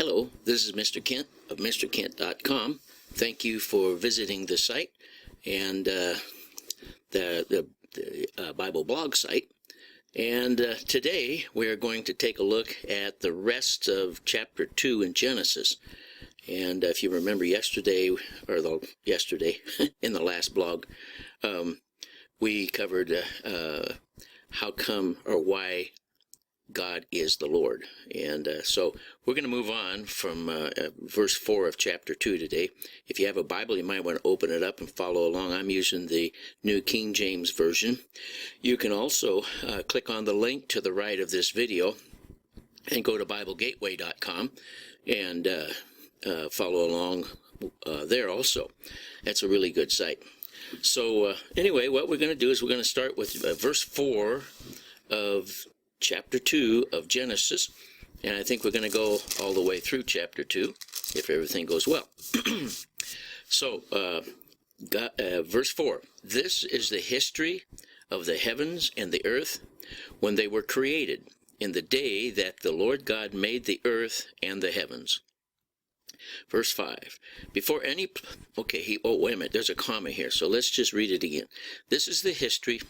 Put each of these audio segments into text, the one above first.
Hello, this is Mr. Kent of MrKent.com. Thank you for visiting the site and the Bible blog site. And today we are going to take a look at the rest of chapter 2 in Genesis. And if you remember yesterday in the last blog, we covered how come or why God is the Lord. And so we're going to move on from verse 4 of chapter 2 today. If you have a Bible, you might want to open it up and follow along. I'm using the New King James Version. You can also click on the link to the right of this video and go to BibleGateway.com and follow along there also. That's a really good site. So anyway, what we're going to do is we're going to start with verse 4 of chapter 2 of Genesis, and I think we're going to go all the way through chapter 2 if everything goes well. So verse 4, this is the history of the heavens and the earth when they were created, in the day that the Lord God made the earth and the heavens. Verse 5, before any, wait a minute, there's a comma here, so let's just read it again. This is the history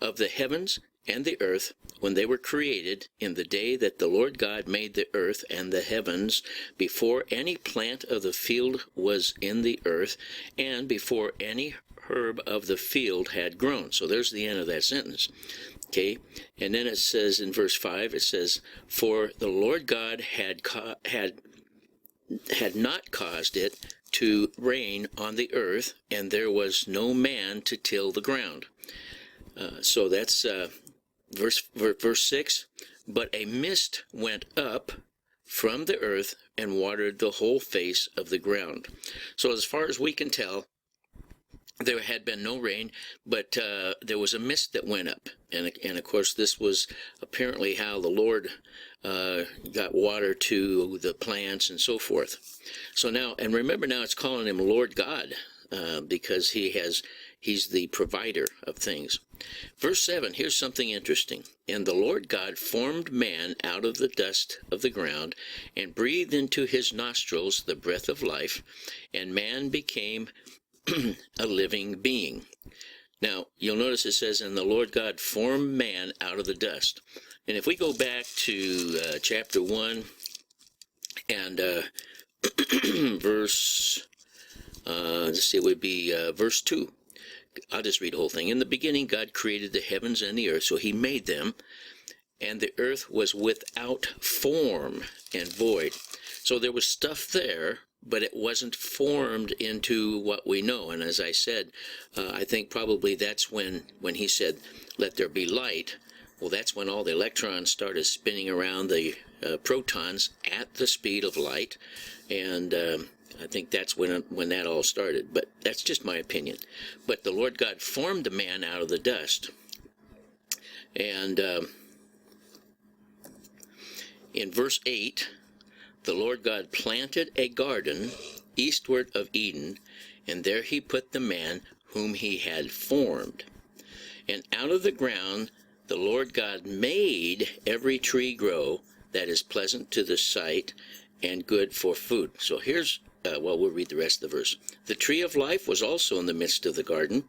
of the heavens and the earth when they were created, in the day that the Lord God made the earth and the heavens, before any plant of the field was in the earth, and before any herb of the field had grown. So there's the end of that sentence. Okay, and then it says in verse 5, it says, for the Lord God had not caused it to rain on the earth, and there was no man to till the ground. So that's verse 6, but a mist went up from the earth and watered the whole face of the ground. So as far as we can tell, there had been no rain, but there was a mist that went up. And of course, this was apparently how the Lord got water to the plants and so forth. So now, and remember now, it's calling him Lord God because he's the provider of things. Verse 7, here's something interesting. And the Lord God formed man out of the dust of the ground and breathed into his nostrils the breath of life, and man became a living being. Now, you'll notice it says, and the Lord God formed man out of the dust. And if we go back to chapter 1 and verse, it would be verse 2. I'll just read the whole thing. In the beginning, God created the heavens and the earth, so he made them, and the earth was without form and void. So there was stuff there, but it wasn't formed into what we know. And as I said, I think probably that's when he said, let there be light. Well, that's when all the electrons started spinning around the protons at the speed of light, and I think that's when that all started, but that's just my opinion. But the Lord God formed the man out of the dust. And in verse 8, the Lord God planted a garden eastward of Eden, and there he put the man whom he had formed. And out of the ground the Lord God made every tree grow that is pleasant to the sight and good for food. So here's we'll read the rest of the verse. The tree of life was also in the midst of the garden,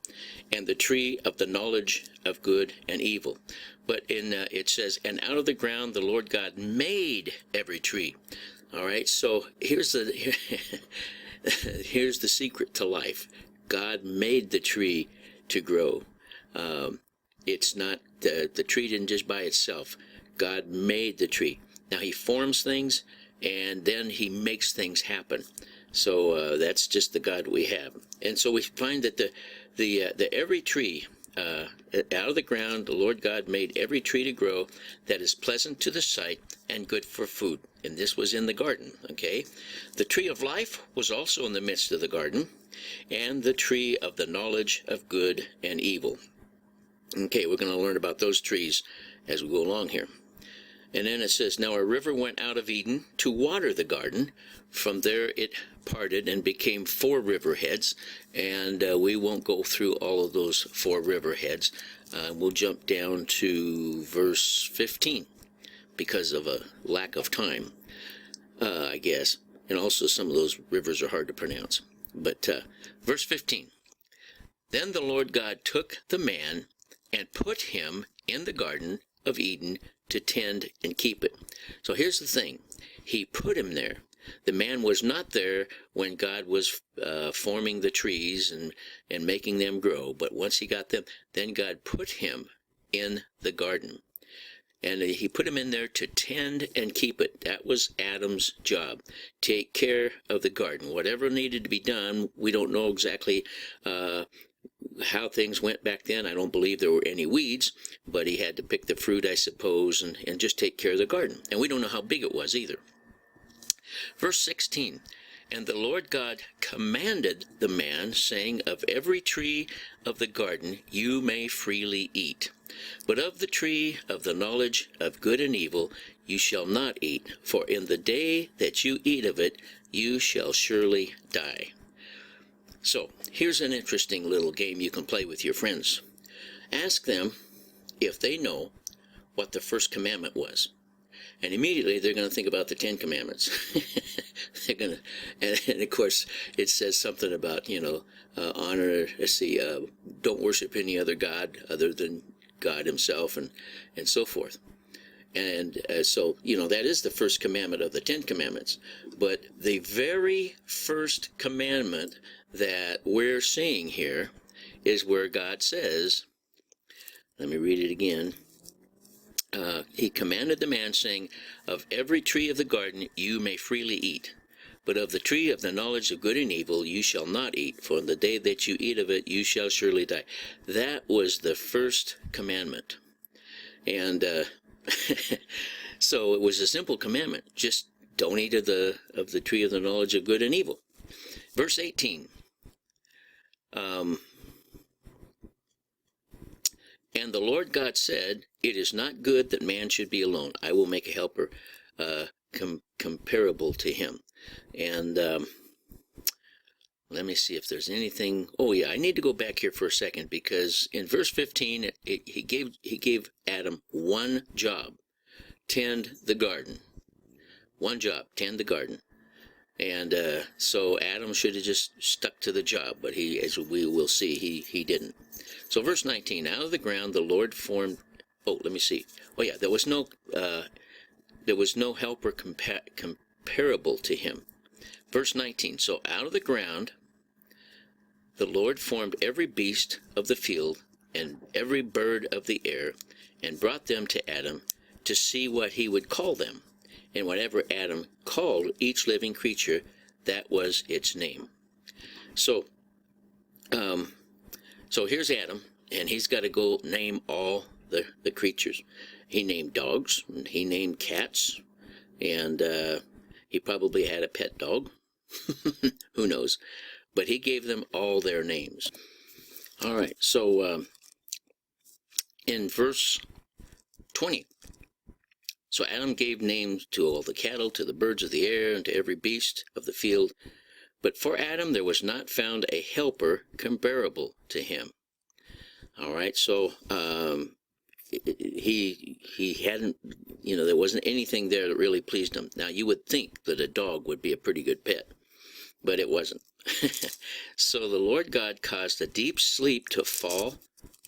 and the tree of the knowledge of good and evil. But it says, and out of the ground the Lord God made every tree. All right, so here's the secret to life. God made the tree to grow. It's not, the tree didn't just by itself. God made the tree. Now he forms things, and then he makes things happen. So that's just the God we have. And so we find that the every tree out of the ground, the Lord God made every tree to grow that is pleasant to the sight and good for food. And this was in the garden, okay? The tree of life was also in the midst of the garden, and the tree of the knowledge of good and evil. Okay, we're going to learn about those trees as we go along here. And then it says, now a river went out of Eden to water the garden. From there it parted and became 4 riverheads. And we won't go through all of those 4 riverheads. We'll jump down to verse 15 because of a lack of time. I guess. And also some of those rivers are hard to pronounce. But verse 15, then the Lord God took the man and put him in the Garden of Eden to tend and keep it. So here's the thing. He put him there. The man was not there when God was forming the trees and making them grow. But once he got them, then God put him in the garden. And he put him in there to tend and keep it. That was Adam's job. Take care of the garden. Whatever needed to be done, we don't know exactly how things went back then. I don't believe there were any weeds, but he had to pick the fruit, I suppose, and just take care of the garden. And we don't know how big it was either. Verse 16, and the Lord God commanded the man, saying, of every tree of the garden you may freely eat, but of the tree of the knowledge of good and evil you shall not eat, for in the day that you eat of it you shall surely die. So, here's an interesting little game you can play with your friends. Ask them if they know what the first commandment was. And immediately they're going to think about the Ten Commandments. They're going to, and of course, it says something about, honor, don't worship any other God other than God himself, and so forth. And so, that is the first commandment of the Ten Commandments. But the very first commandment that we're seeing here is where God says, let me read it again. He commanded the man, saying, of every tree of the garden you may freely eat, but of the tree of the knowledge of good and evil you shall not eat, for in the day that you eat of it you shall surely die. That was the first commandment. And so it was a simple commandment. Just don't eat of the tree of the knowledge of good and evil. Verse 18. And the Lord God said, it is not good that man should be alone. I will make a helper comparable to him. And let me see if there's anything. Oh yeah, I need to go back here for a second, because in verse 15, he gave Adam one job: tend the garden. One job: tend the garden. And so Adam should have just stuck to the job, but he, as we will see, he didn't. So verse 19, out of the ground the Lord formed. Oh, let me see. Oh yeah, there was no helper comparable to him. Verse 19, so out of the ground the Lord formed every beast of the field and every bird of the air, and brought them to Adam to see what he would call them. And whatever Adam called each living creature, that was its name. So here's Adam, and he's got to go name all the creatures. He named dogs, and he named cats, and he probably had a pet dog. Who knows? But he gave them all their names. All right, so in verse 20, so Adam gave names to all the cattle, to the birds of the air, and to every beast of the field. But for Adam there was not found a helper comparable to him. All right, so he hadn't, there wasn't anything there that really pleased him. Now, you would think that a dog would be a pretty good pet, but it wasn't. So the Lord God caused a deep sleep to fall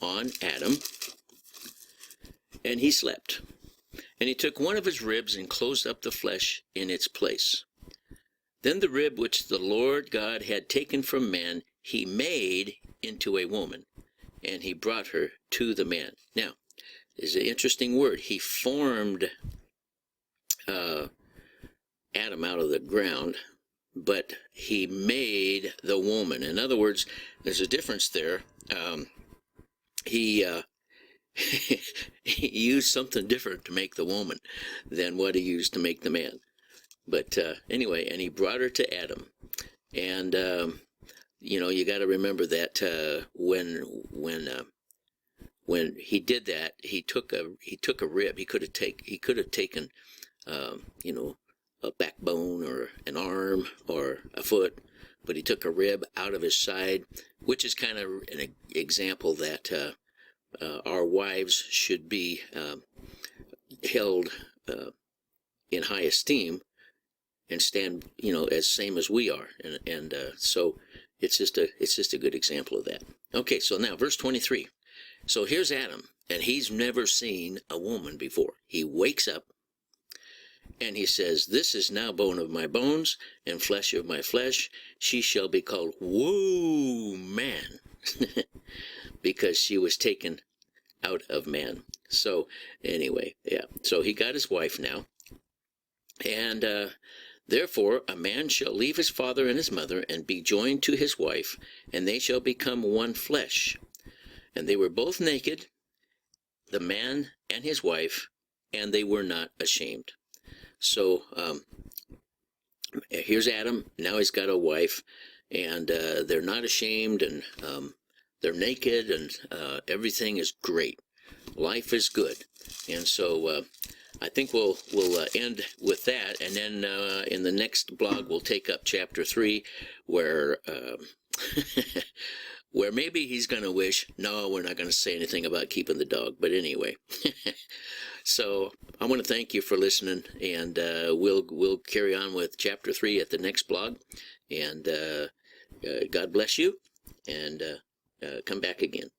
on Adam, and he slept. And he took one of his ribs and closed up the flesh in its place. Then the rib which the Lord God had taken from man, he made into a woman, and he brought her to the man. Now, there's an interesting word. He formed Adam out of the ground, but he made the woman. In other words, there's a difference there. He used something different to make the woman than what he used to make the man. But anyway, and he brought her to Adam. And, you got to remember that when he did that, he took a rib. He could have taken, a backbone or an arm or a foot, but he took a rib out of his side, which is kind of an example that our wives should be held in high esteem and stand, as same as we are. And so it's just a good example of that. Okay, so now verse 23. So here's Adam, and he's never seen a woman before. He wakes up and he says, "This is now bone of my bones and flesh of my flesh. She shall be called woman because she was taken out of man." So anyway, yeah. So he got his wife now. And therefore a man shall leave his father and his mother and be joined to his wife, and they shall become one flesh. And they were both naked, the man and his wife, and they were not ashamed. So here's Adam. Now he's got a wife, and they're not ashamed, and they're naked, and everything is great. Life is good. And so I think we'll end with that, and then in the next blog we'll take up chapter 3, where where maybe he's going to wish, no, we're not going to say anything about keeping the dog. But anyway, so I want to thank you for listening, and we'll carry on with chapter 3 at the next blog. And God bless you, and come back again.